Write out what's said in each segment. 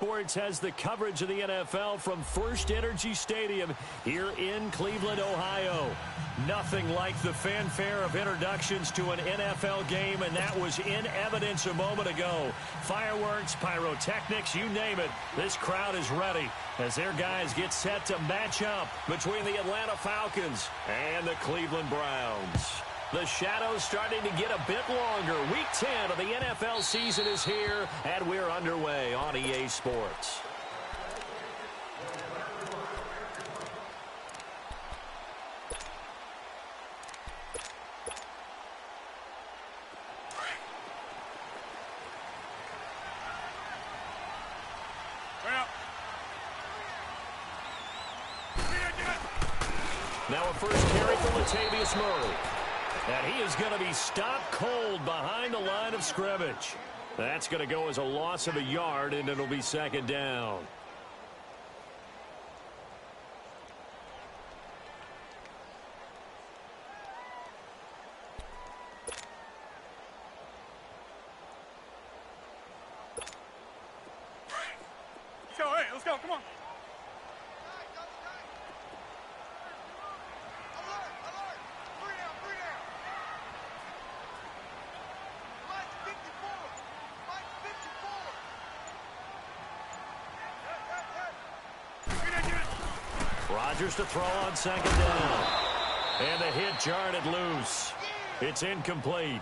Sports has the coverage of the NFL from First Energy Stadium here in Cleveland, Ohio. Nothing like the fanfare of introductions to an NFL game, and that was in evidence a moment ago. Fireworks, pyrotechnics, you name it. This crowd is ready as their guys get set to match up between the Atlanta Falcons and the Cleveland Browns. The shadows starting to get a bit longer. Week 10 of the NFL season is here, and we're underway on EA Sports. Now a first carry for Latavius Murray. And he is going to be stopped cold behind the line of scrimmage. That's going to go as a loss of a yard, and it'll be second down. Let's go, come on. Rodgers to throw on second down. And the hit jarred it loose. It's incomplete.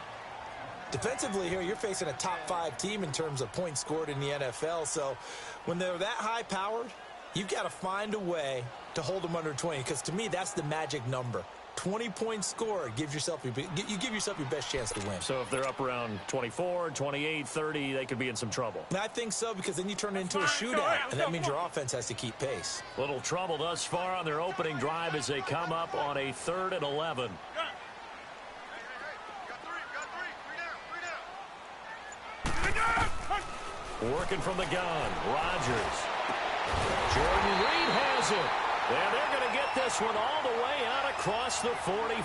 Defensively here, you're facing a top-5 team in terms of points scored in the NFL. So when they're that high-powered, you've got to find a way to hold them under 20. Because to me, that's the magic number. 20 points scored, you give yourself your best chance to win. So if they're up around 24, 28, 30, they could be in some trouble. I think so, because then you turn it into a shootout, and that means your offense has to keep pace. Little trouble thus far on their opening drive as they come up on a 3rd and 11. Working from the gun, Rodgers. Jordan Reed has it. And they're going to get this one all the way out across the 45.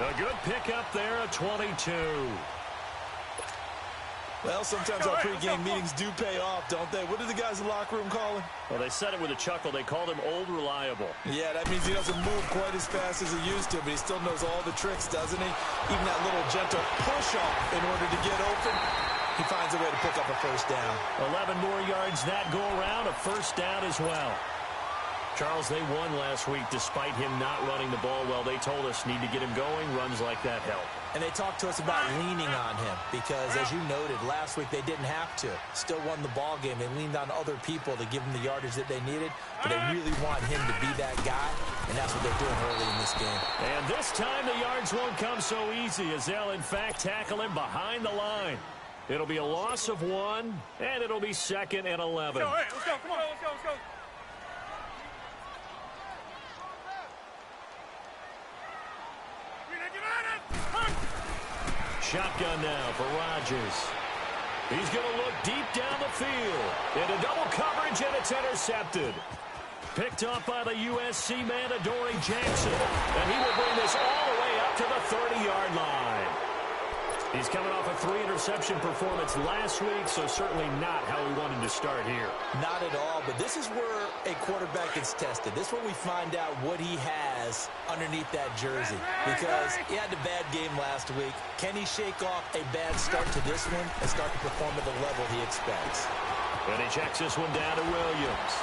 A good pickup there at 22. Well, sometimes our pregame meetings do pay off, don't they? What do the guys in the locker room call him? Well, they said it with a chuckle. They called him Old Reliable. Yeah, that means he doesn't move quite as fast as he used to, but he still knows all the tricks, doesn't he? Even that little gentle push-off in order to get open. He finds a way to pick up a first down. 11 more yards that go around, a first down as well. Charles, they won last week despite him not running the ball well. They told us need to get him going. Runs like that help. And they talked to us about leaning on him because, as you noted, last week they didn't have to. Still won the ball game. They leaned on other people to give them the yardage that they needed, but they really want him to be that guy, and that's what they're doing early in this game. And this time the yards won't come so easy as they'll, in fact, tackle him behind the line. It'll be a loss of 1, and it'll be 2nd and 11. Let's go, come on, let's go. Shotgun now for Rodgers. He's going to look deep down the field. Into double coverage, and it's intercepted. Picked off by the USC man, Adoree Jackson. And he will bring this all the way up to the 30-yard line. He's coming off a 3-interception performance last week, so certainly not how we wanted to start here. Not at all, but this is where a quarterback gets tested. This is where we find out what he has underneath that jersey, because he had a bad game last week. Can he shake off a bad start to this one and start to perform at the level he expects? And he checks this one down to Williams.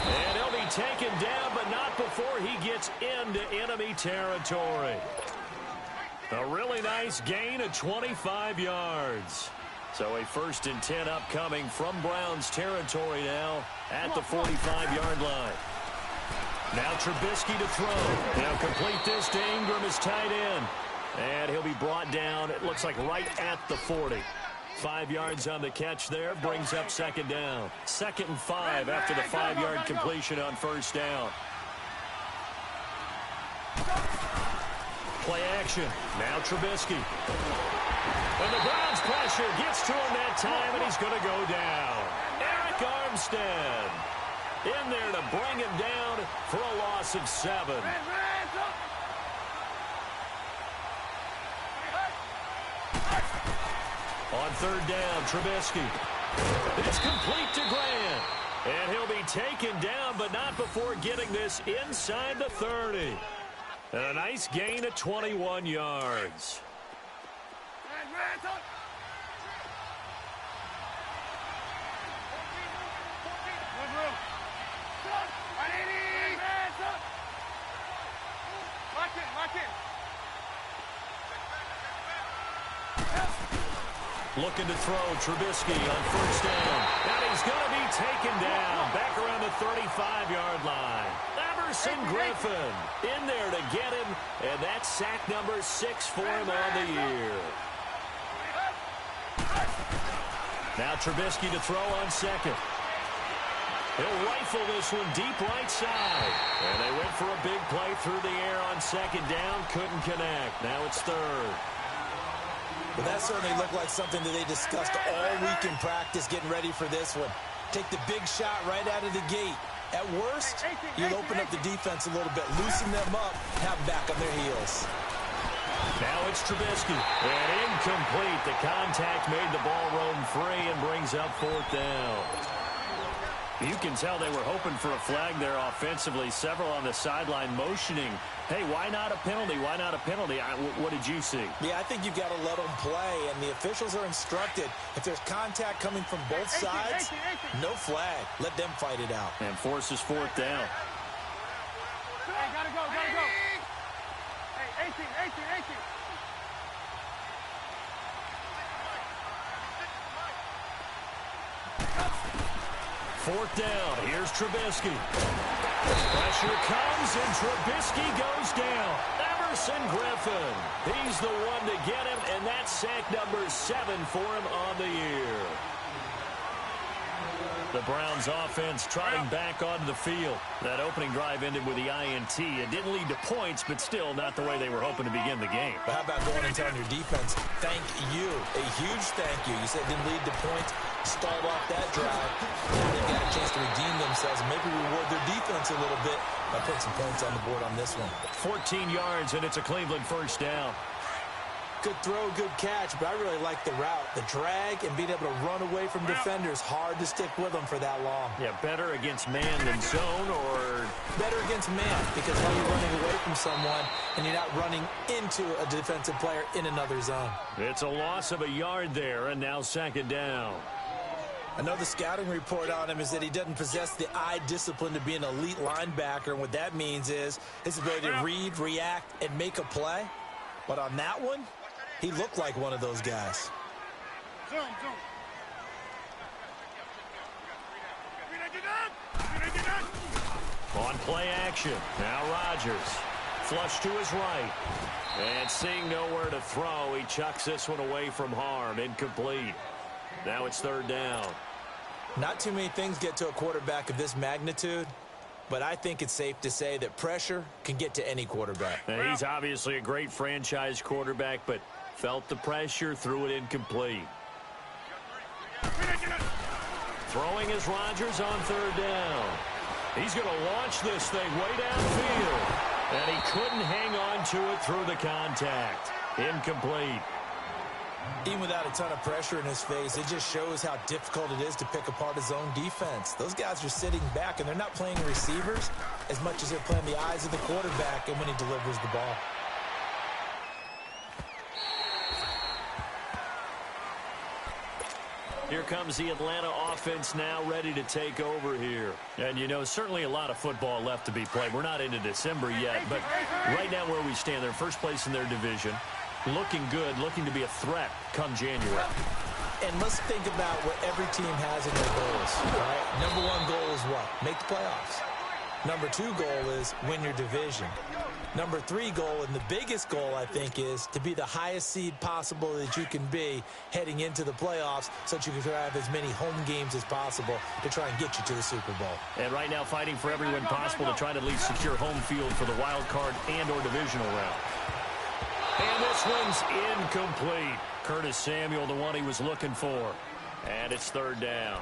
And he'll be taken down, but not before he gets into enemy territory. A really nice gain of 25 yards. So a 1st and 10 upcoming from Browns territory now at the 45-yard line. Now Trubisky to throw. Now complete this to Ingram, his tight end. And he'll be brought down, it looks like right at the 40. 5 yards on the catch there, brings up 2nd down. 2nd and 5 after the 5-yard completion on 1st down. Play action. Now Trubisky. And the Browns pressure gets to him that time, and he's going to go down. Eric Armstead in there to bring him down for a loss of 7. On third down, Trubisky. It's complete to Grant. And he'll be taken down, but not before getting this inside the 30. And a nice gain of 21 yards. Looking to throw, Trubisky on first down. And he's going to be taken down back around the 35-yard line. Everson Griffin in there to get him, and that's sack number 6 for him on the year. Now Trubisky to throw on second. He'll rifle this one deep right side. And they went for a big play through the air on second down. Couldn't connect. Now it's third. Well, that certainly looked like something that they discussed all week in practice getting ready for this one. Take the big shot right out of the gate. At worst, you'll open up the defense a little bit, loosen them up, have them back on their heels. Now it's Trubisky. And incomplete. The contact made the ball roam free and brings up fourth down. You can tell they were hoping for a flag there offensively. Several on the sideline motioning. Hey, why not a penalty? Why not a penalty? What did you see? Yeah, I think you've got to let them play, and the officials are instructed. If there's contact coming from both sides, no flag. Let them fight it out. And forces fourth down. Hey, gotta go. Hey, 18. Fourth down. Here's Trubisky. Pressure comes, and Trubisky goes down. Everson Griffin. He's the one to get him, and that's sack number 7 for him on the year. The Browns offense trotting back onto the field. That opening drive ended with the INT. It didn't lead to points, but still not the way they were hoping to begin the game. But how about going and telling your defense, thank you, a huge thank you. You said it didn't lead to points, stalled off that drive. Now they've got a chance to redeem themselves and maybe reward their defense a little bit by putting some points on the board on this one. 14 yards, and it's a Cleveland first down. Good throw, good catch, but I really like the route. The drag and being able to run away from defenders. Hard to stick with them for that long. Yeah, better against man than zone, or better against man, because now you're running away from someone and you're not running into a defensive player in another zone. It's a loss of a yard there, and now second down. I know the scouting report on him is that he doesn't possess the eye discipline to be an elite linebacker, and what that means is his ability to read, react, and make a play. But on that one, he looked like one of those guys. Zoom. On play action. Now Rodgers. Flush to his right. And seeing nowhere to throw, he chucks this one away from harm. Incomplete. Now it's third down. Not too many things get to a quarterback of this magnitude, but I think it's safe to say that pressure can get to any quarterback. Now, he's obviously a great franchise quarterback, but felt the pressure, threw it incomplete. Throwing is Rodgers on third down. He's going to launch this thing way downfield. And he couldn't hang on to it through the contact. Incomplete. Even without a ton of pressure in his face, it just shows how difficult it is to pick apart his own defense. Those guys are sitting back, and they're not playing receivers as much as they're playing the eyes of the quarterback and when he delivers the ball. Here comes the Atlanta offense now ready to take over here. And, you know, certainly a lot of football left to be played. We're not into December yet, but right now where we stand, they're first place in their division. Looking good, looking to be a threat come January. And let's think about what every team has in their goals, right? Number one goal is what? Make the playoffs. Number two goal is win your division. Number three goal, and the biggest goal, I think, is to be the highest seed possible that you can be heading into the playoffs so that you can have as many home games as possible to try and get you to the Super Bowl. And right now fighting for every win possible to try to at least secure home field for the wild card and or divisional round. And this one's incomplete. Curtis Samuel, the one he was looking for. And it's third down.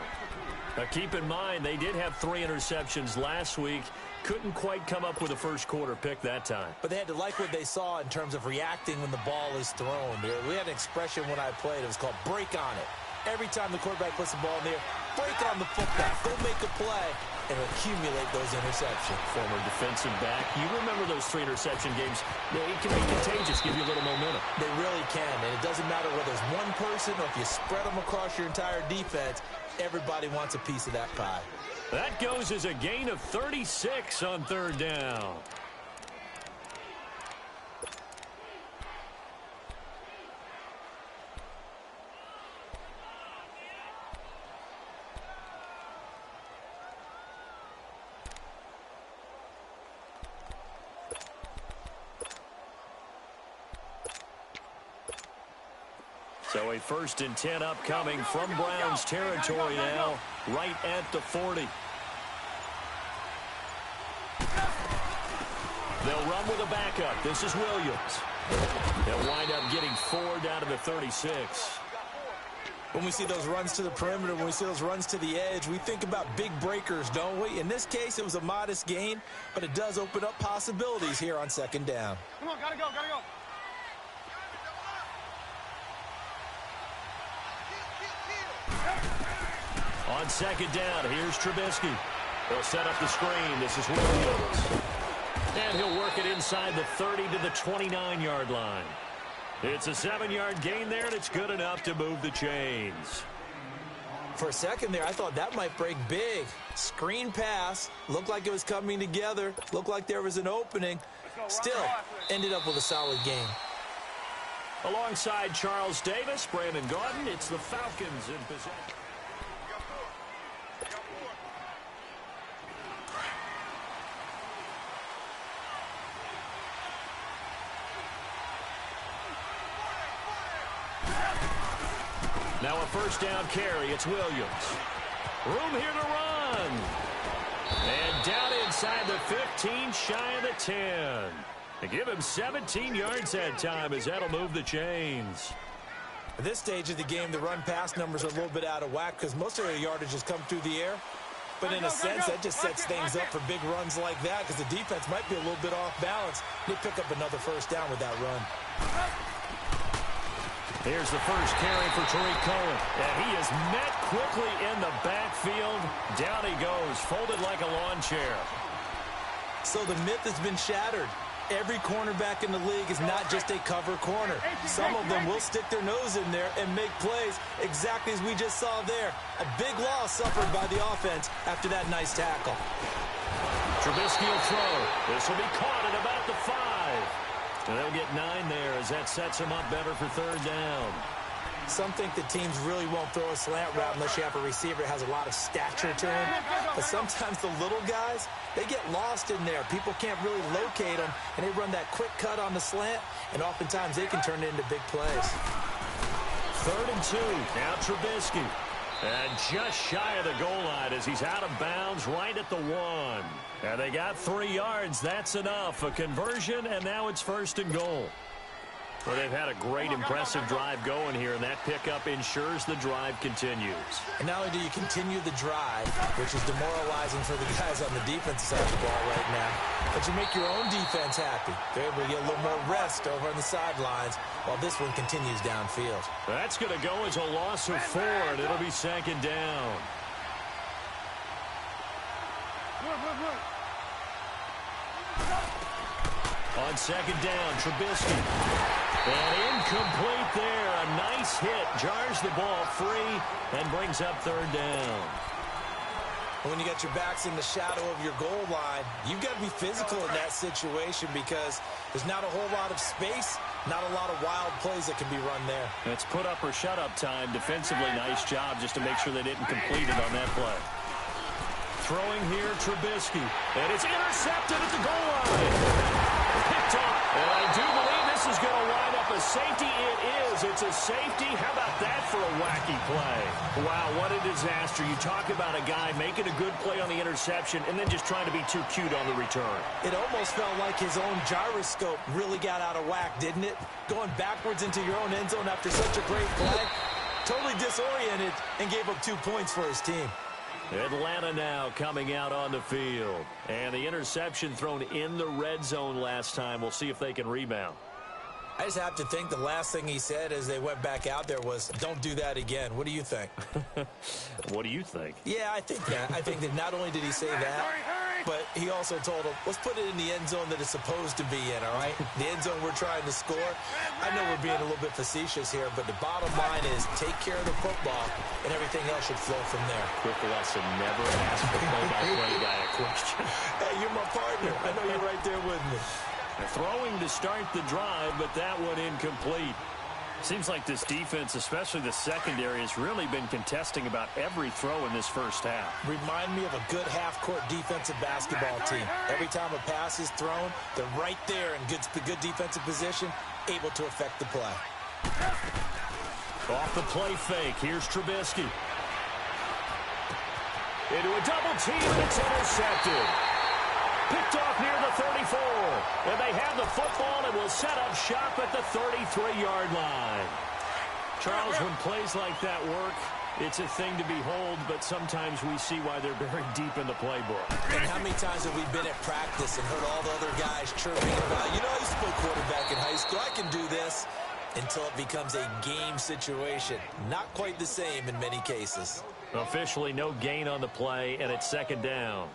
Now keep in mind, they did have 3 interceptions last week. Couldn't quite come up with a first quarter pick that time. But they had to like what they saw in terms of reacting when the ball is thrown. We had an expression when I played. It was called break on it. Every time the quarterback puts the ball in there, break on the football. Go make a play and accumulate those interceptions. Former defensive back. You remember those 3 interception games. It can be contagious, give you a little momentum. They really can, and it doesn't matter whether it's one person or if you spread them across your entire defense. Everybody wants a piece of that pie. That goes as a gain of 36 on third down. So a 1st and 10 upcoming from Browns territory now, right at the 40. They'll run with a backup. This is Williams. They'll wind up getting 4 down to the 36. When we see those runs to the perimeter, when we see those runs to the edge, we think about big breakers, don't we? In this case, it was a modest gain, but it does open up possibilities here on 2nd down. Come on, gotta go, gotta go. On 2nd down, here's Trubisky. They'll set up the screen. This is Williams. And he'll work it inside the 30 to the 29-yard line. It's a 7-yard gain there, and it's good enough to move the chains. For a second there, I thought that might break big. Screen pass. Looked like it was coming together. Looked like there was an opening. Still, ended up with a solid gain. Alongside Charles Davis, Brandon Gaudin, it's the Falcons in possession. Now a 1st down carry. It's Williams. Room here to run. And down inside the 15, shy of the 10. They give him 17 yards that time as that'll move the chains. At this stage of the game, the run-pass numbers are a little bit out of whack because most of their yardage has come through the air. But in a sense, that just sets things up for big runs like that because the defense might be a little bit off balance. They pick up another 1st down with that run. Here's the 1st carry for Tariq Cohen. And he is met quickly in the backfield. Down he goes, folded like a lawn chair. So the myth has been shattered. Every cornerback in the league is not just a cover corner. Some of them will stick their nose in there and make plays exactly as we just saw there. A big loss suffered by the offense after that nice tackle. Trubisky will throw. This will be caught at about the 5. And they'll get 9 there as that sets them up better for 3rd down. Some think that teams really won't throw a slant route unless you have a receiver that has a lot of stature to him. But sometimes the little guys, they get lost in there. People can't really locate them, and they run that quick cut on the slant, and oftentimes they can turn it into big plays. 3rd and 2. Now Trubisky. And just shy of the goal line as he's out of bounds right at the 1. And they got 3 yards. That's enough. A conversion, and now it's 1st and goal. Well, they've had a great, impressive drive going here, and that pickup ensures the drive continues. And not only do you continue the drive, which is demoralizing for the guys on the defensive side of the ball right now, but you make your own defense happy. They're able to get a little more rest over on the sidelines while this one continues downfield. That's going to go as a loss of 4, and it'll be 2nd down. On 2nd down, Trubisky. And incomplete there. A nice hit. Jars the ball free and brings up 3rd down. When you got your backs in the shadow of your goal line, you've got to be physical in that situation because there's not a whole lot of space, not a lot of wild plays that can be run there. It's put up or shut up time. Defensively, nice job just to make sure they didn't complete it on that play. Throwing here, Trubisky. And it's intercepted at the goal line. Picked off. And I do believe this is going to wind up a safety. It is. It's a safety. How about that for a wacky play? Wow, what a disaster. You talk about a guy making a good play on the interception and then just trying to be too cute on the return. It almost felt like his own gyroscope really got out of whack, didn't it? Going backwards into your own end zone after such a great play. totally disoriented and gave up 2 points for his team. Atlanta now coming out on the field. And the interception thrown in the red zone last time. We'll see if they can rebound. I just have to think the last thing he said as they went back out there was, don't do that again. What do you think? What do you think? Yeah, I think that. I think that not only did he say that, but he also told him, let's put it in the end zone that it's supposed to be in, all right? The end zone we're trying to score. I know we're being a little bit facetious here, but the bottom line is take care of the football, and everything else should flow from there. Quick lesson, never ask the play-by-play guy a question. Hey, you're my partner. I know you're right there with me. Throwing to start the drive, but that one incomplete. Seems like this defense, especially the secondary, has really been contesting about every throw in this first half. Remind me of a good half-court defensive basketball team. Every time a pass is thrown, they're right there in good defensive position, able to affect the play. Off the play fake, here's Trubisky. Into a double team, and it's intercepted. Picked off near the 34. And they have the football and will set up shop at the 33-yard line. Charles, when plays like that work, it's a thing to behold, but sometimes we see why they're buried deep in the playbook. And how many times have we been at practice and heard all the other guys chirping about, you know, I used to play quarterback in high school, I can do this, until it becomes a game situation. Not quite the same in many cases. Officially no gain on the play, and it's second down.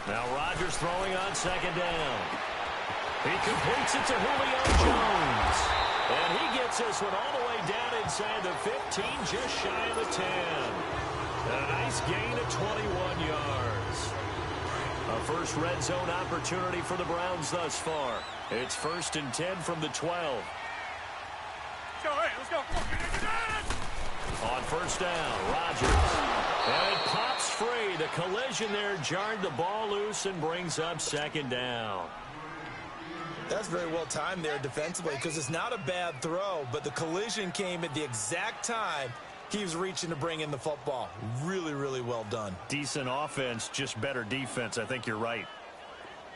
Now Rodgers throwing on second down. He completes it to Julio Jones. And he gets this one all the way down inside the 15, just shy of the 10. And a nice gain of 21 yards. A first red zone opportunity for the Browns thus far. It's 1st and 10 from the 12. Let's go, hey, let's go. On first down, Rodgers. And it pops free. The collision there jarred the ball loose and brings up second down. That's very well timed there defensively because it's not a bad throw, but the collision came at the exact time he was reaching to bring in the football. Really, really well done. Decent offense, just better defense. I think you're right.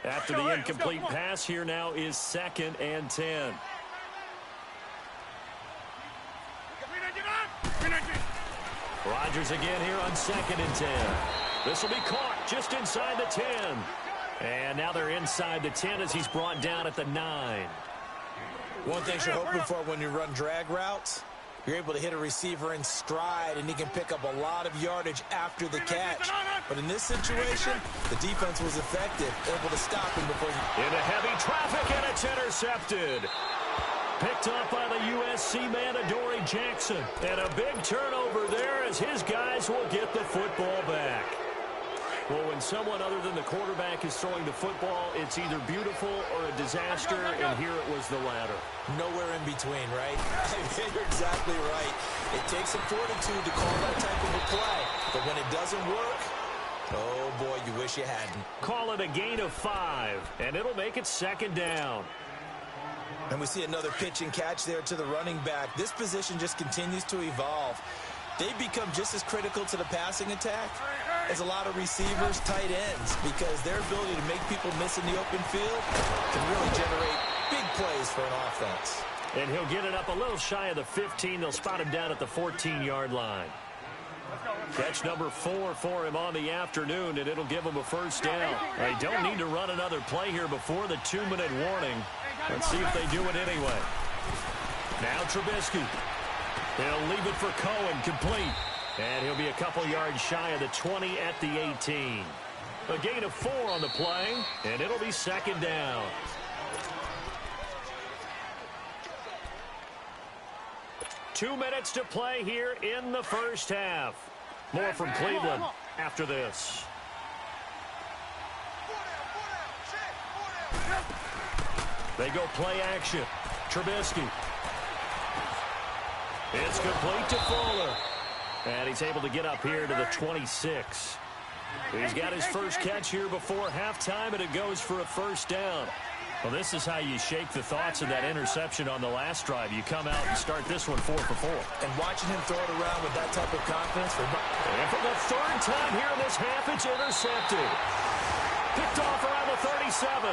After the incomplete pass, here now is 2nd and 10. Rodgers again here on 2nd and 10. This will be caught just inside the 10. And now they're inside the 10 as he's brought down at the 9. One thing you're hoping for when you run drag routes, you're able to hit a receiver in stride, and he can pick up a lot of yardage after the catch. But in this situation, the defense was effective, able to stop him before he... Into heavy traffic, and it's intercepted. Picked up by the USC man, Adoree Jackson. And a big turnover there as his guys will get the football back. Well, when someone other than the quarterback is throwing the football, it's either beautiful or a disaster, and here it was the latter. Nowhere in between, right? You're exactly right. It takes some fortitude to call that type of a play. But when it doesn't work, oh, boy, you wish you hadn't. Call it a gain of 5, and it'll make it second down. And we see another pitch and catch there to the running back. This position just continues to evolve. They become just as critical to the passing attack as a lot of receivers, tight ends, because their ability to make people miss in the open field can really generate big plays for an offense. And he'll get it up a little shy of the 15. They'll spot him down at the 14-yard line. Catch number 4 for him on the afternoon, and it'll give him a first down. They don't need to run another play here before the 2-minute warning. Let's see if they do it anyway. Now Trubisky. He'll leave it for Cohen, complete. And he'll be a couple yards shy of the 20 at the 18. A gain of 4 on the play, and it'll be second down. Two minutes to play here in the first half. More from Cleveland after this. They go play action. Trubisky. It's complete to Fuller. And he's able to get up here to the 26. He's got his first catch here before halftime, and it goes for a first down. Well, this is how you shake the thoughts of that interception on the last drive. You come out and start this one 4 for 4. And watching him throw it around with that type of confidence. And for the third time here in this half, it's intercepted. Picked off around the 37.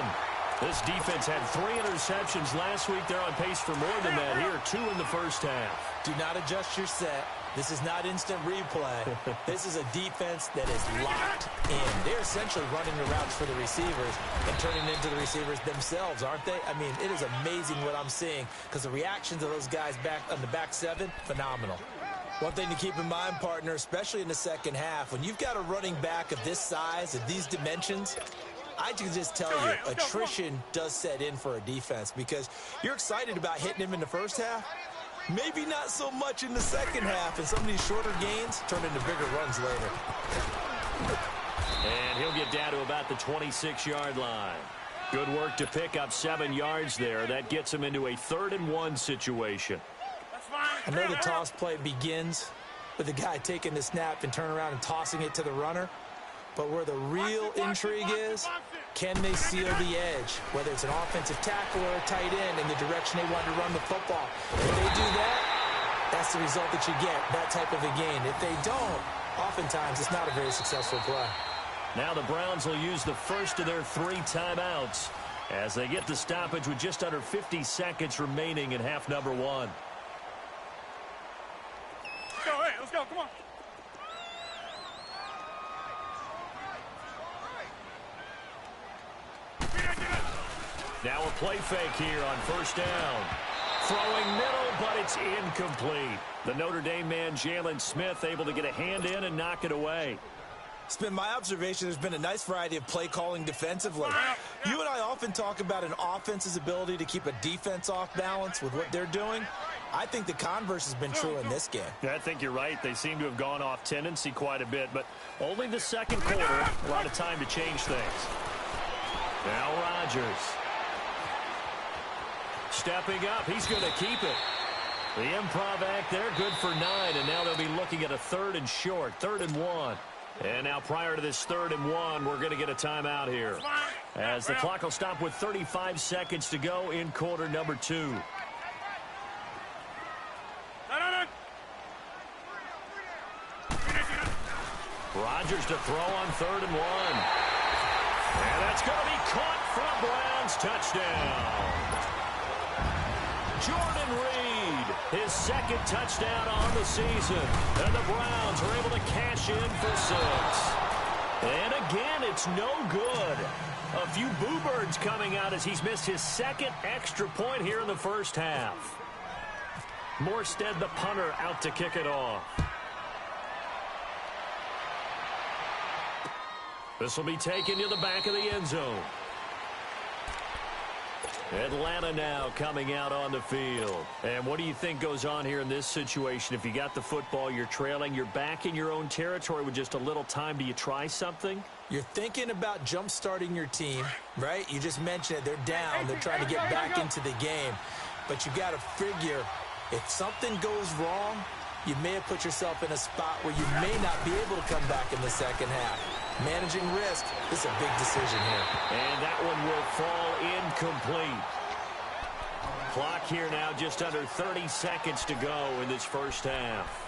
This defense had 3 interceptions last week. They're on pace for more than that here. 2 in the first half. Do not adjust your set. This is not instant replay. This is a defense that is locked in. They're essentially running the routes for the receivers and turning into the receivers themselves, aren't they? I mean, it is amazing what I'm seeing because the reactions of those guys back on the back 7, phenomenal. One thing to keep in mind, partner, especially in the second half, when you've got a running back of this size, of these dimensions, I can just tell you, attrition does set in for a defense because you're excited about hitting him in the first half. Maybe not so much in the second half, and some of these shorter gains turn into bigger runs later. And he'll get down to about the 26-yard line. Good work to pick up 7 yards there. That gets him into a 3rd and 1 situation. I know the toss play begins with the guy taking the snap and turning around and tossing it to the runner. But where the real intrigue is, can they seal the edge, whether it's an offensive tackle or a tight end in the direction they want to run the football. If they do that, that's the result that you get, that type of a gain. If they don't, oftentimes it's not a very successful play. Now the Browns will use the first of their 3 timeouts as they get the stoppage with just under 50 seconds remaining in half number 1. Let's go, hey, let's go, come on. Now a play fake here on first down. Throwing middle, but it's incomplete. The Notre Dame man, Jalen Smith, able to get a hand in and knock it away. It's been my observation there's been a nice variety of play calling defensively. You and I often talk about an offense's ability to keep a defense off balance with what they're doing. I think the converse has been true in this game. Yeah, I think you're right. They seem to have gone off tendency quite a bit, but only the second quarter. A lot of time to change things. Now Rodgers. Stepping up, he's going to keep it. The improv act there, good for 9, and now they'll be looking at a 3rd and short, 3rd and 1. And now prior to this 3rd and 1, we're going to get a timeout here. As the clock will stop with 35 seconds to go in quarter number 2. Rodgers to throw on 3rd and 1. And that's going to be caught for a Browns touchdown. Jordan Reed, his 2nd touchdown on the season. And the Browns are able to cash in for 6. And again, it's no good. A few boo birds coming out as he's missed his 2nd extra point here in the first half. Morstead, the punter, out to kick it off. This will be taken to the back of the end zone. Atlanta now coming out on the field. And what do you think goes on here in this situation? If you got the football, you're trailing, you're back in your own territory with just a little time. Do you try something? You're thinking about jump-starting your team, right? You just mentioned it. They're down. They're trying to get back into the game. But you got to figure if something goes wrong, you may have put yourself in a spot where you may not be able to come back in the second half. Managing risk is a big decision here. And that one will fall incomplete. Clock here now just under 30 seconds to go in this first half.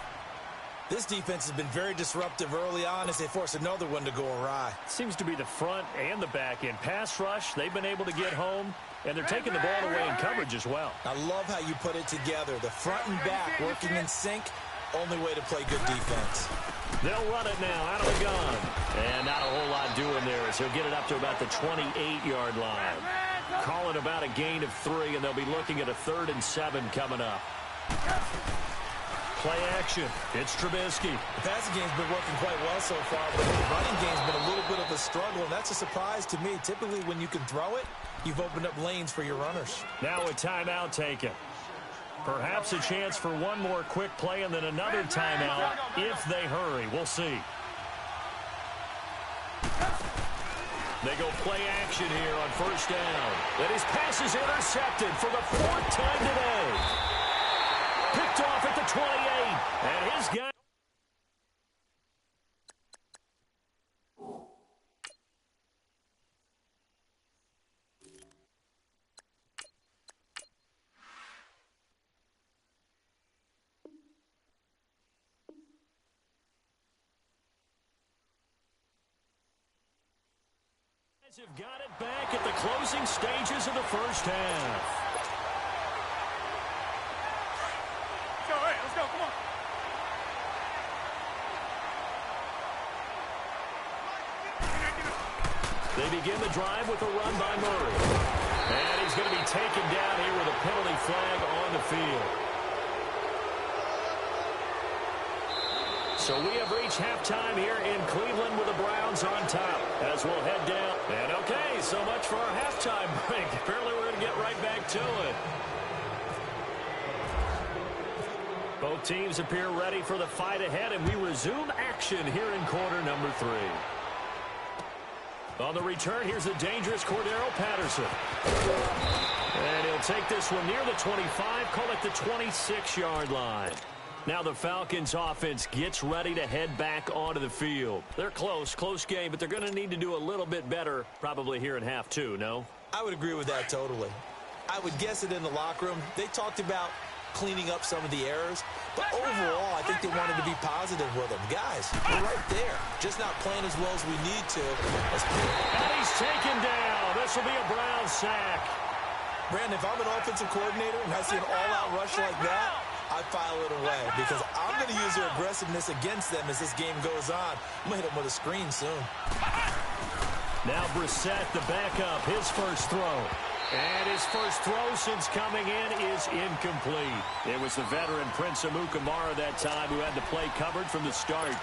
This defense has been very disruptive early on as they force another one to go awry. Seems to be the front and the back end. Pass rush, they've been able to get home, and they're taking the ball away in coverage as well. I love how you put it together. The front and back working in sync, only way to play good defense. They'll run it now out of the gun. And not a whole lot doing there as he'll get it up to about the 28-yard line. Call it about a gain of 3, and they'll be looking at a 3rd and 7 coming up. Play action. It's Trubisky. The passing game's been working quite well so far, but the running game's been a little bit of a struggle, and that's a surprise to me. Typically, when you can throw it, you've opened up lanes for your runners. Now a timeout taken. Perhaps a chance for one more quick play and then another timeout if they hurry. We'll see. They go play action here on first down. And his pass is intercepted for the 4th time today. Picked off at the 28. And his guy. Have got it back at the closing stages of the first half. Let's go, hey, let's go, come on. They begin the drive with a run by Murray. And he's going to be taken down here with a penalty flag on the field. So we have reached halftime here in Cleveland with the Browns on top as we'll head down. And okay, so much for our halftime break. Apparently we're going to get right back to it. Both teams appear ready for the fight ahead, and we resume action here in quarter number 3. On the return, here's the dangerous Cordero Patterson. And he'll take this one near the 25, call it the 26-yard line. Now the Falcons offense gets ready to head back onto the field. They're close game, but they're going to need to do a little bit better probably here in half 2, no? I would agree with that totally. I would guess it in the locker room. They talked about cleaning up some of the errors, but overall, I think they wanted to be positive with them. Guys, we're right there. Just not playing as well as we need to. And he's taken down. This will be a Brown sack. Brandon, if I'm an offensive coordinator and I see an all-out rush like that, I file it away because I'm going to use their aggressiveness against them as this game goes on. I'm going to hit them with a screen soon. Now Brissett, the backup, his first throw. And his first throw since coming in is incomplete. It was the veteran Prince Amukamara that time who had to play covered from the start.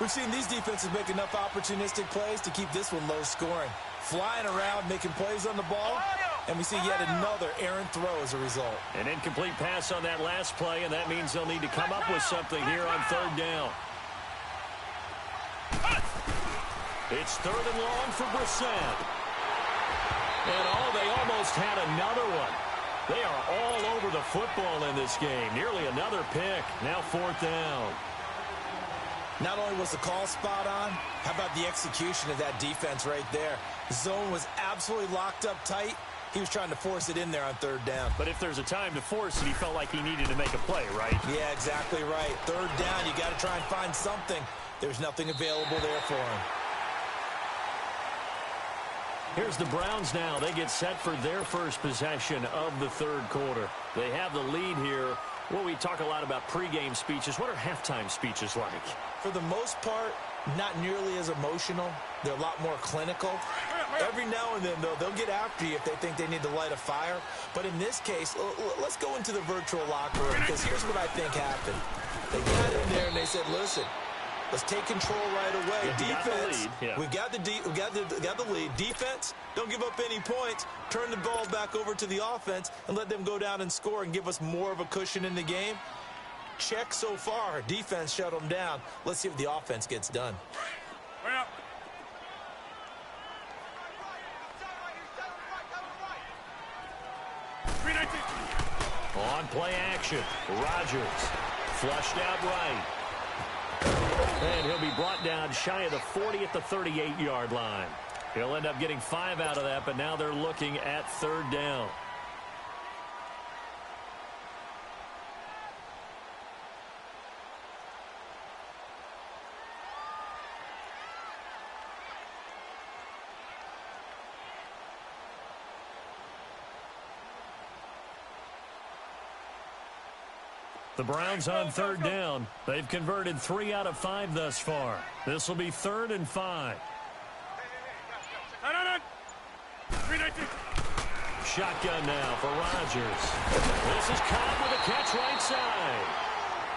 We've seen these defenses make enough opportunistic plays to keep this one low scoring. Flying around, making plays on the ball, and we see yet another errant throw as a result. An incomplete pass on that last play, and that means they'll need to come up with something here on third down. It's third and long for Brissett. And they almost had another one. They are all over the football in this game. Nearly another pick. Now fourth down. Not only was the call spot on, how about the execution of that defense right there? The zone was absolutely locked up tight. He was trying to force it in there on third down. But if there's a time to force it, he felt like he needed to make a play, right? Yeah, exactly right. Third down, you got to try and find something. There's nothing available there for him. Here's the Browns now. They get set for their first possession of the third quarter. They have the lead here. Well, we talk a lot about pregame speeches. What are halftime speeches like? For the most part, not nearly as emotional. They're a lot more clinical. Every now and then, though, they'll get after you if they think they need to light a fire. But in this case, let's go into the virtual locker room, because here's what I think happened. They got in there and they said, listen, let's take control right away. Defense, we've got the lead. Defense, don't give up any points. Turn the ball back over to the offense and let them go down and score and give us more of a cushion in the game. Check so far. Defense shut them down. Let's see if the offense gets done. On play action, Rodgers flushed out right. And he'll be brought down shy of the 40 at the 38-yard line. He'll end up getting 5 out of that, but now they're looking at third down. The Browns on third down. They've converted 3 out of 5 thus far. This will be 3rd and 5. Shotgun now for Rodgers. This is caught with a catch right side.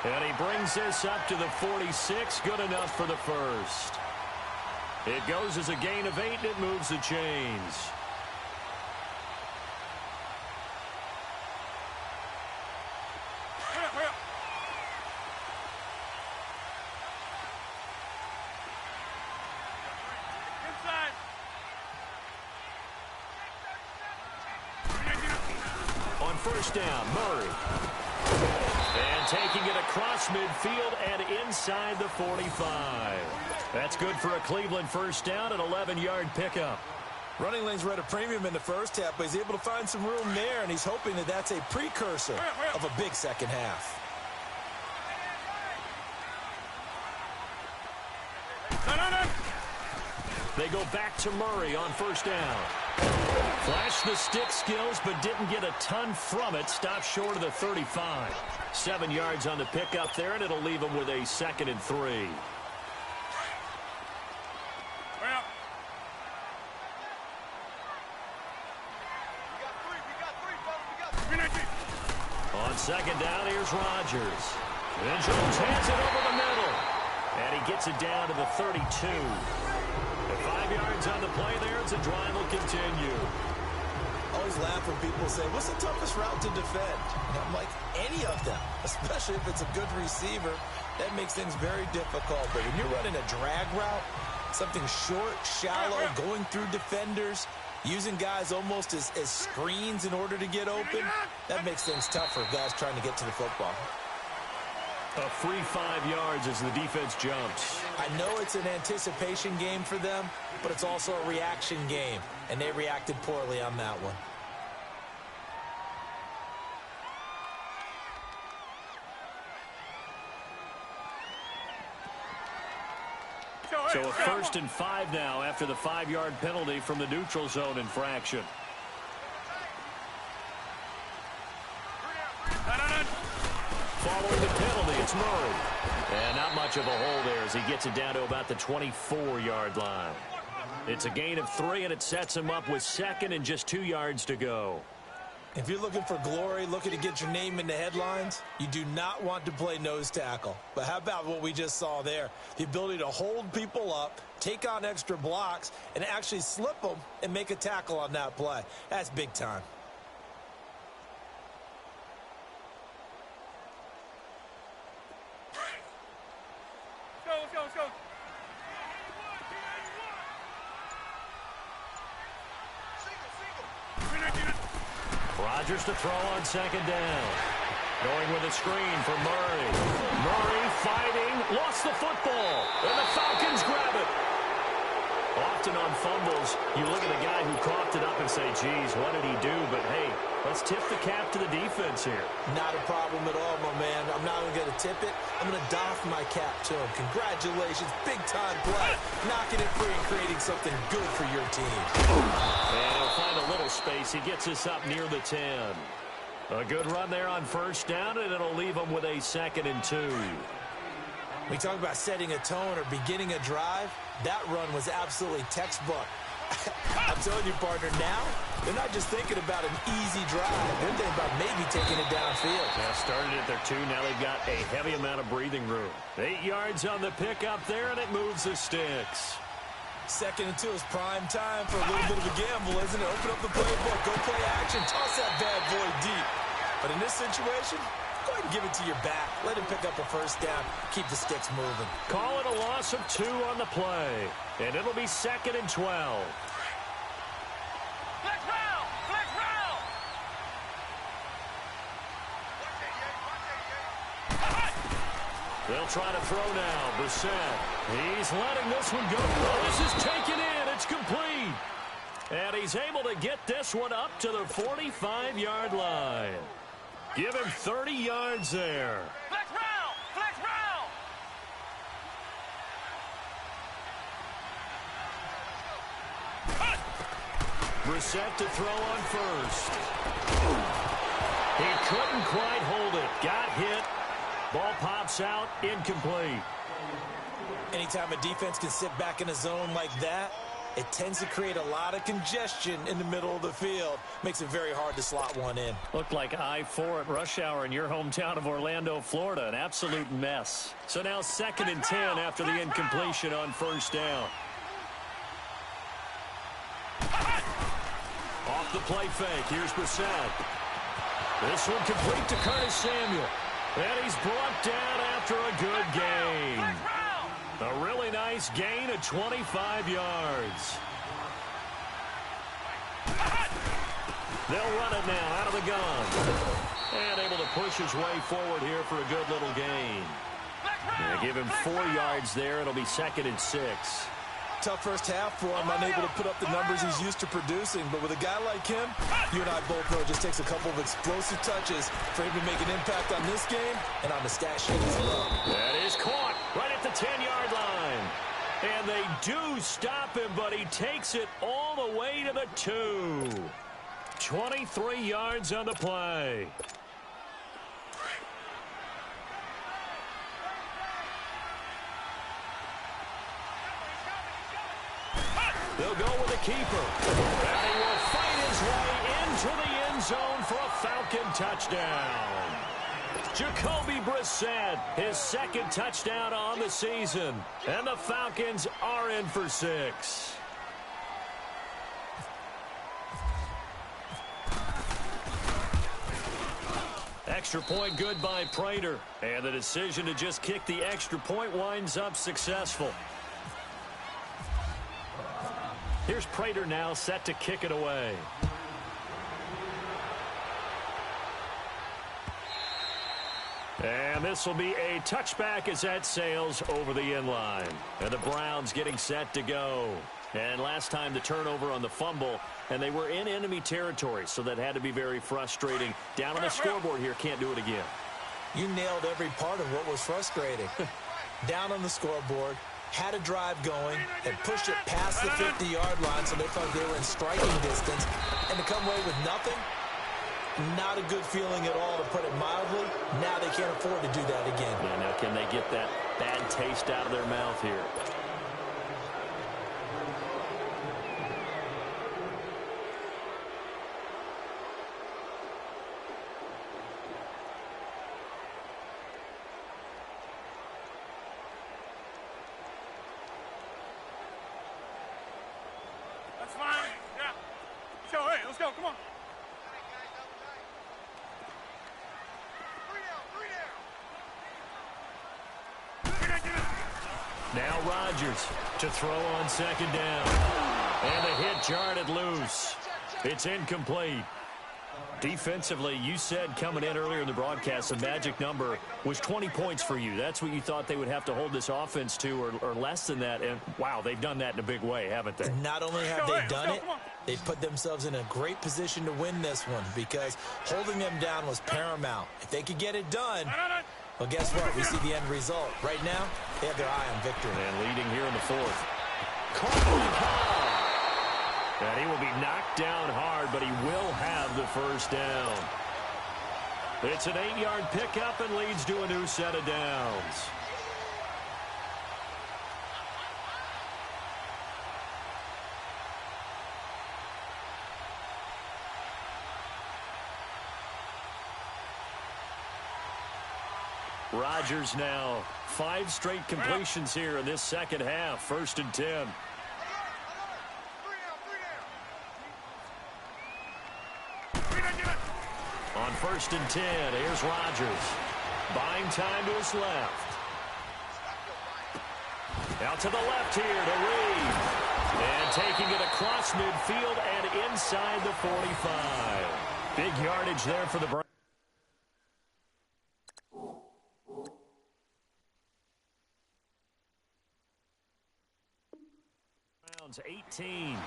And he brings this up to the 46. Good enough for the first. It goes as a gain of 8, and it moves the chains. First down, Murray. And taking it across midfield and inside the 45. That's good for a Cleveland first down, an 11-yard pickup. Running lanes were at a premium in the first half, but he's able to find some room there, and he's hoping that that's a precursor of a big second half. They go back to Murray on first down. Flashed the stick skills, but didn't get a ton from it. Stopped short of the 35. 7 yards on the pickup there, and it'll leave them with a 2nd and 3. On second down, here's Rodgers. And Jones hands it over the middle. And he gets it down to the 32. At 5 yards on the play there, as the drive will continue. I always laugh when people say, what's the toughest route to defend? And I'm like, any of them, especially if it's a good receiver. That makes things very difficult. But when you're running a drag route, something short, shallow, going through defenders, using guys almost as screens in order to get open, that makes things tough for guys trying to get to the football. A free 5 yards as the defense jumps. I know it's an anticipation game for them, but it's also a reaction game, and they reacted poorly on that one. So a 1st and 5 now after the 5-yard penalty from the neutral zone infraction. Following the penalty, it's Murray. And not much of a hole there as he gets it down to about the 24-yard line. It's a gain of 3, and it sets him up with 2nd and just 2 yards to go. If you're looking for glory, looking to get your name in the headlines, you do not want to play nose tackle. But how about what we just saw there? The ability to hold people up, take on extra blocks, and actually slip them and make a tackle on that play. That's big time. Let's go. Rodgers to throw on second down. Going with a screen for Murray. Murray fighting, lost the football, and the Falcons grab it. Often on fumbles, you look at the guy who coughed it up and say, geez, what did he do? But, hey, let's tip the cap to the defense here. Not a problem at all, my man. I'm not even going to tip it. I'm going to doff my cap to him. Congratulations. Big-time play. Knocking it free and creating something good for your team. And he'll find a little space. He gets us up near the 10. A good run there on first down, and it'll leave him with a 2nd and 2. We talk about setting a tone or beginning a drive. That run was absolutely textbook. I'm telling you, partner, now they're not just thinking about an easy drive. They're thinking about maybe taking it downfield. Now started at their 2. Now they've got a heavy amount of breathing room. 8 yards on the pickup there, and it moves the sticks. 2nd and 2 is prime time for a little bit of a gamble, isn't it? Open up the playbook, go play action, toss that bad boy deep. But in this situation, go ahead and give it to your back. Let him pick up a first down. Keep the sticks moving. Call it a loss of 2 on the play. And it'll be 2nd and 12. Flex route! They'll try to throw now. Brissett. He's letting this one go. Oh, this is taken in. It's complete. And he's able to get this one up to the 45-yard line. Give him 30 yards there. Flex route! Brissett to throw on first. He couldn't quite hold it. Got hit. Ball pops out. Incomplete. Anytime a defense can sit back in a zone like that, it tends to create a lot of congestion in the middle of the field. Makes it very hard to slot one in. Looked like I-4 at rush hour in your hometown of Orlando, Florida. An absolute mess. So now 2nd and 10 after the incompletion on first down. Off the play fake. Here's Brissett. This one complete to Curtis Samuel. And he's brought down after a good gain. A really nice gain of 25 yards. They'll run it now out of the gun. And able to push his way forward here for a good little gain. They give him 4 yards there. It'll be 2nd and 6. Tough first half for him, unable to put up the numbers he's used to producing. But with a guy like him, you and I both know it just takes a couple of explosive touches for him to make an impact on this game and on the stat sheet as well. That is caught right at the 10-yard line. And they do stop him, but he takes it all the way to the 2. 23 yards on the play. They'll go with the keeper. And he will fight his way into the end zone for a Falcon touchdown. Jacoby Brissett, his second touchdown on the season. And the Falcons are in for 6. Extra point good by Prater. And the decision to just kick the extra point winds up successful. Here's Prater now set to kick it away. And this will be a touchback as that sails over the end line. And the Browns getting set to go. And last time the turnover on the fumble, and they were in enemy territory, so that had to be very frustrating. Down on the scoreboard here, can't do it again. You nailed every part of what was frustrating. Down on the scoreboard, had a drive going, and pushed it past the 50-yard line, so they thought they were in striking distance, and to come away with nothing, not a good feeling at all, to put it mildly. Now they can't afford to do that again. Yeah, now can they get that bad taste out of their mouth here? That's fine. Yeah. So, hey, let's go. Come on. Now Rodgers to throw on second down. And the hit jarred it loose. It's incomplete. Defensively, you said coming in earlier in the broadcast, the magic number was 20 points for you. That's what you thought they would have to hold this offense to, or less than that. And, wow, they've done that in a big way, haven't they? Not only have they done it, they've put themselves in a great position to win this one, because holding them down was paramount. If they could get it done, well, guess what? We see the end result. Right now, they have their eye on victory. And leading here in the 4th. Caught. And he will be knocked down hard, but he will have the first down. It's an 8-yard pickup and leads to a new set of downs. Rodgers now 5 straight completions here in this second half. 1st and 10. On 1st and 10, here's Rodgers. Buying time to his left. Out to the left here to Reed. And taking it across midfield and inside the 45. Big yardage there for the Browns. 18.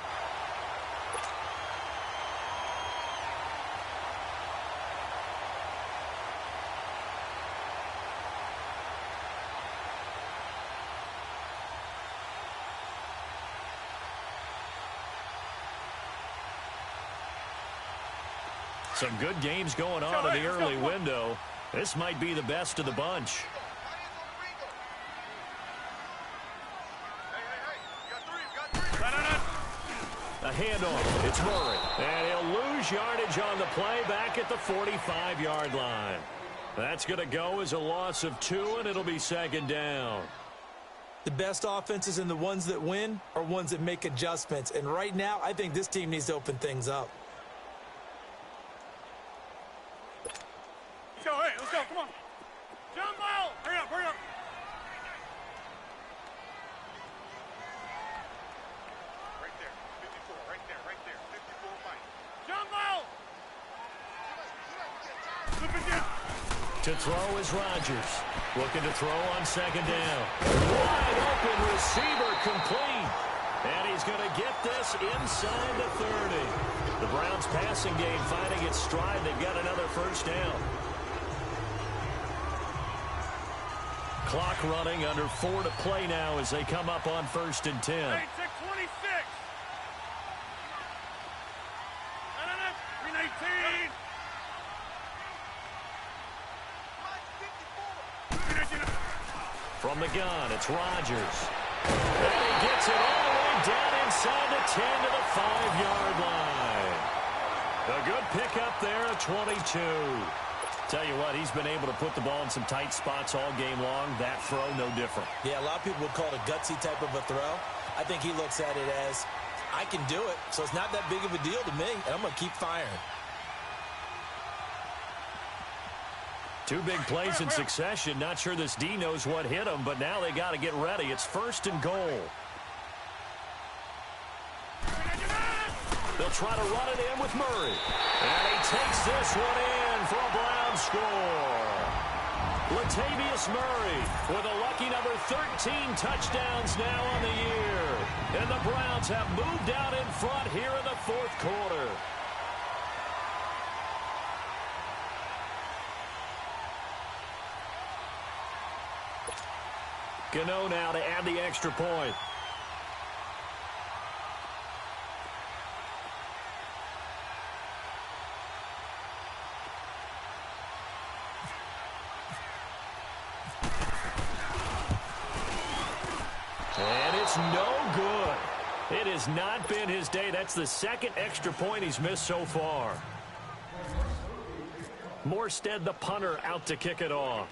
Some good games going on in the early window. This might be the best of the bunch. A handoff. It's Murray. And he'll lose yardage on the play back at the 45-yard line. That's going to go as a loss of 2, and it'll be 2nd down. The best offenses and the ones that win are ones that make adjustments. And right now, I think this team needs to open things up. So, hey, let's go. Come on. Jump ball. Hurry up, hurry up. Right there. 54. Right there. Right there. 54 fight. Jump ball. Flip it down. To throw is Rodgers. Looking to throw on 2nd down. Wide open receiver complete. And he's going to get this inside the 30. The Browns passing game finding its stride. They've got another 1st down. clock running, under 4 to play now as they come up on 1st and 10. 26. 319. From the gun, it's Rodgers. And he gets it all the way down inside the 10 to the 5-yard line. A good pickup there at 22. Tell you what, he's been able to put the ball in some tight spots all game long. That throw, no different. Yeah, a lot of people would call it a gutsy type of a throw. I think he looks at it as, I can do it, so it's not that big of a deal to me, and I'm going to keep firing. 2 big plays in succession. Not sure this D knows what hit him, but now they got to get ready. It's 1st and goal. They'll try to run it in with Murray. And he takes this one in for a Brown score. Latavius Murray with a lucky number 13 touchdowns now on the year. And the Browns have moved out in front here in the 4th quarter. Gano now to add the extra point. And it's no good. It has not been his day. That's the 2nd extra point he's missed so far. Morstead, the punter, out to kick it off.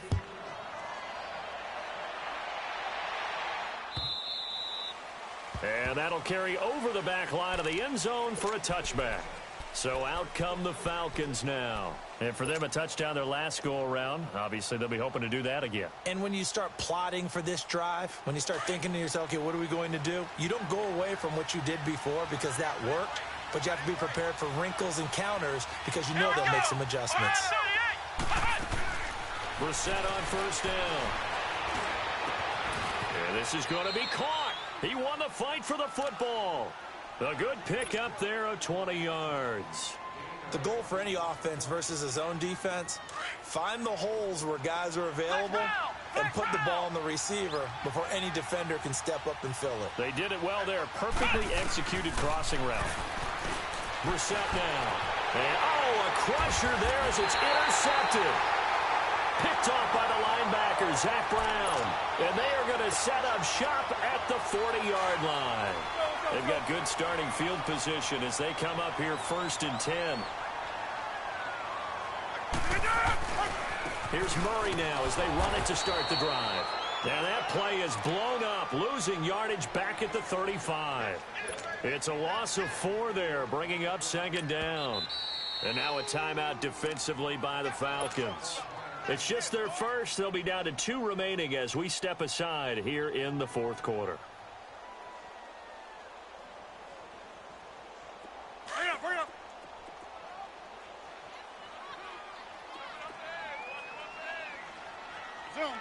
And that'll carry over the back line of the end zone for a touchback. So out come the Falcons now. And for them, a touchdown their last go-around. Obviously, they'll be hoping to do that again. And when you start plotting for this drive, when you start thinking to yourself, okay, what are we going to do? You don't go away from what you did before because that worked, but you have to be prepared for wrinkles and counters because you know they'll make some adjustments. Brissett on 1st down. And this is going to be caught. He won the fight for the football. A good pickup there of 20 yards. The goal for any offense versus a zone defense, find the holes where guys are available and put the ball on the receiver before any defender can step up and fill it. They did it well there. Perfectly executed crossing route. Brissett now. And, a crusher there as it's intercepted. Picked off by the linebacker, Zach Brown. And they are going to set up shop at the 40-yard line. They've got good starting field position as they come up here 1st and 10. Here's Murray now as they run it to start the drive. Now that play is blown up, losing yardage back at the 35. It's a loss of 4 there, bringing up 2nd down. And now a timeout defensively by the Falcons. It's just their first. They'll be down to 2 remaining as we step aside here in the 4th quarter. Hurry up. Zoom.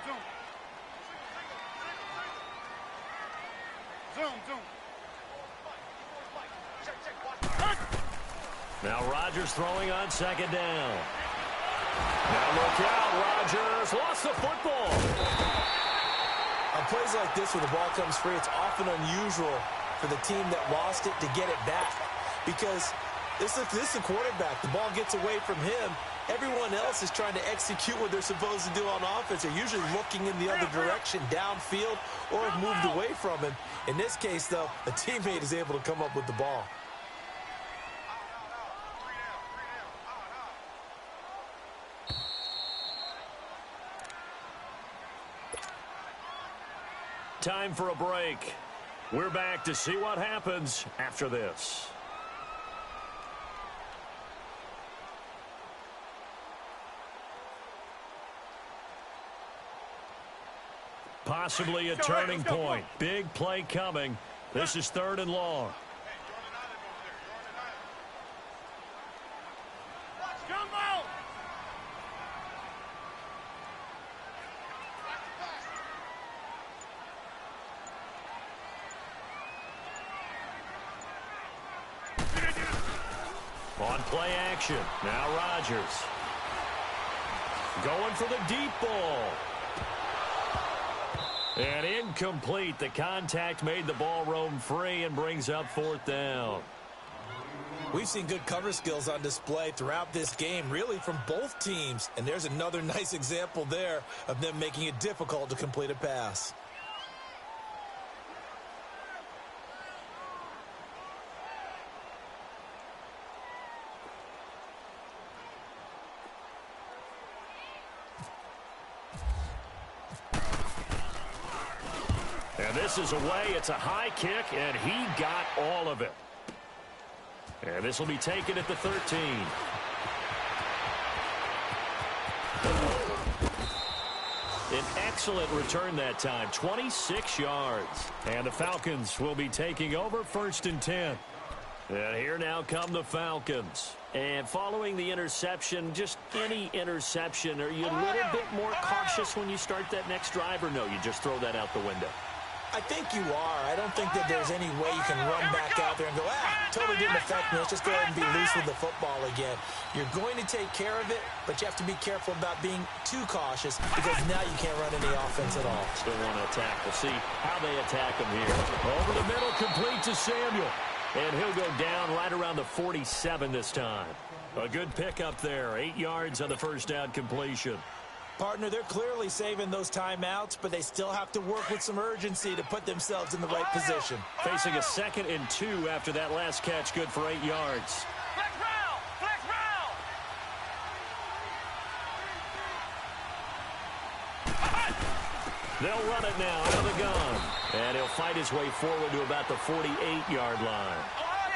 Now Rodgers throwing on 2nd down. Now look out, Rodgers lost the football. On plays like this where the ball comes free, it's often unusual for the team that lost it to get it back because this is the quarterback. The ball gets away from him. Everyone else is trying to execute what they're supposed to do on offense. They're usually looking in the other direction, downfield, or have moved away from him. In this case, though, a teammate is able to come up with the ball. Time for a break. We're back to see what happens after this. Possibly a turning point. Big play coming. This is 3rd and long. On play action. Now Rodgers. Going for the deep ball. And incomplete. The contact made the ball roam free and brings up 4th down. We've seen good cover skills on display throughout this game, really from both teams. And there's another nice example there of them making it difficult to complete a pass. And this is away. It's a high kick, and he got all of it. And this will be taken at the 13. An excellent return that time, 26 yards. And the Falcons will be taking over 1st and 10. And here now come the Falcons. And following the interception, just any interception, are you a little bit more cautious when you start that next drive, or no, you just throw that out the window? I think you are. I don't think that there's any way you can run back out there and go, totally didn't affect me. Let's just go ahead and be loose with the football again. You're going to take care of it, but you have to be careful about being too cautious because now you can't run any offense at all. Still want to attack. We'll see how they attack him here. Over the middle, complete to Samuel. And he'll go down right around the 47 this time. A good pickup there. 8 yards on the 1st down completion. Partner, they're clearly saving those timeouts, but they still have to work with some urgency to put themselves in the right position. Facing a 2nd and 2 after that last catch, good for 8 yards. Flex round! Flex round! They'll run it now out of the gun. And he'll fight his way forward to about the 48-yard line.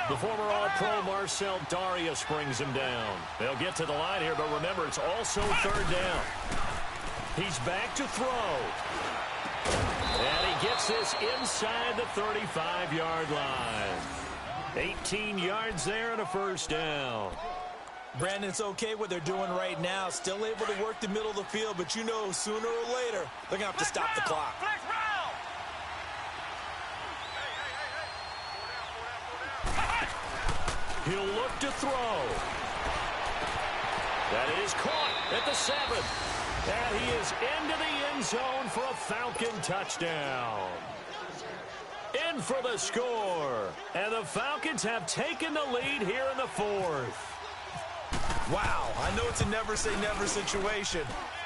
The former All-Pro Marcel Darius brings him down. They'll get to the line here, but remember, it's also 3rd down. He's back to throw. And he gets this inside the 35-yard line. 18 yards there and a 1st down. Brandon, it's okay what they're doing right now. Still able to work the middle of the field, but you know sooner or later they're going to have to stop the clock. He'll look to throw. That is caught at the 7. And he is into the end zone for a Falcon touchdown. In for the score. And the Falcons have taken the lead here in the 4th. Wow, I know it's a never-say-never situation,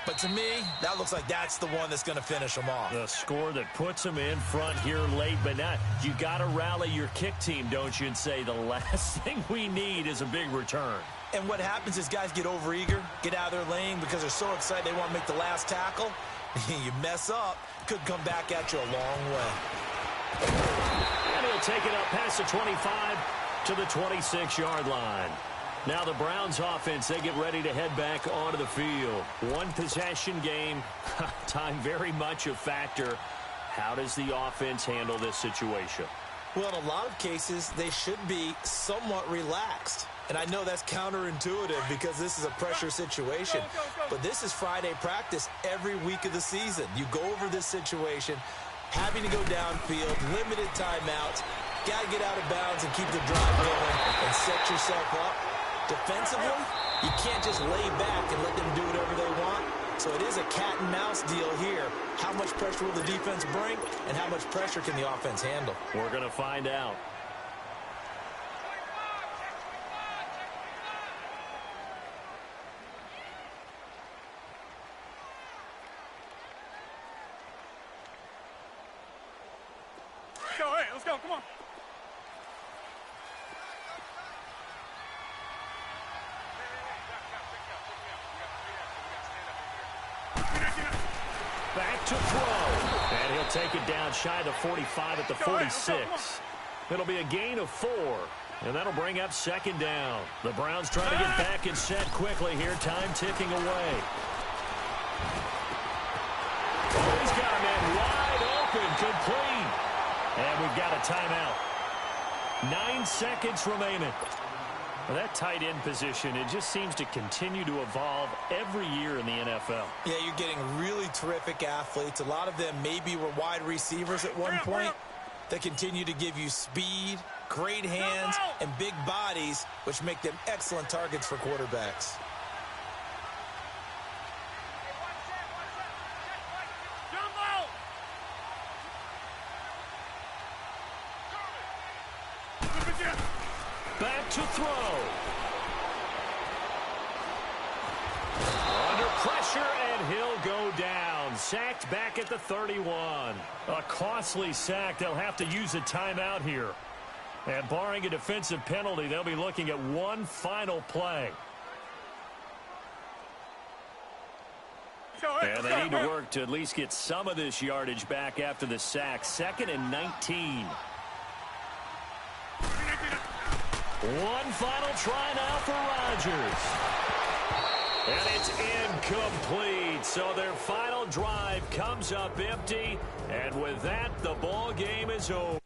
but to me, that looks like that's the one that's going to finish them off. The score that puts them in front here late, but not. You got to rally your kick team, don't you, and say the last thing we need is a big return. And what happens is guys get overeager, get out of their lane because they're so excited they want to make the last tackle. You mess up, could come back at you a long way. And he'll take it up past the 25 to the 26-yard line. Now the Browns offense, they get ready to head back onto the field. One possession game, time very much a factor. How does the offense handle this situation? Well, in a lot of cases, they should be somewhat relaxed. And I know that's counterintuitive because this is a pressure situation. But this is Friday practice every week of the season. You go over this situation, having to go downfield, limited timeouts, got to get out of bounds and keep the drive going and set yourself up. Defensively, you can't just lay back and let them do whatever they want. So it is a cat and mouse deal here. How much pressure will the defense bring, and how much pressure can the offense handle? We're going to find out. Go ahead, let's go, come on. Back to throw. And he'll take it down shy of the 45 at the 46. It'll be a gain of 4. And that'll bring up 2nd down. The Browns trying to get back and set quickly here. Time ticking away. Oh, he's got a man wide open, complete. And we've got a timeout. 9 seconds remaining. Well, that tight end position, it just seems to continue to evolve every year in the NFL. Yeah, you're getting really terrific athletes. A lot of them maybe were wide receivers at one point. They continue to give you speed, great hands, and big bodies, which make them excellent targets for quarterbacks. back to throw. Under pressure, and he'll go down. Sacked back at the 31. A costly sack. They'll have to use a timeout here. And barring a defensive penalty, they'll be looking at one final play. And they need to work to at least get some of this yardage back after the sack. 2nd and 19. One final try now for Rodgers. And it's incomplete. So their final drive comes up empty. And with that, the ball game is over.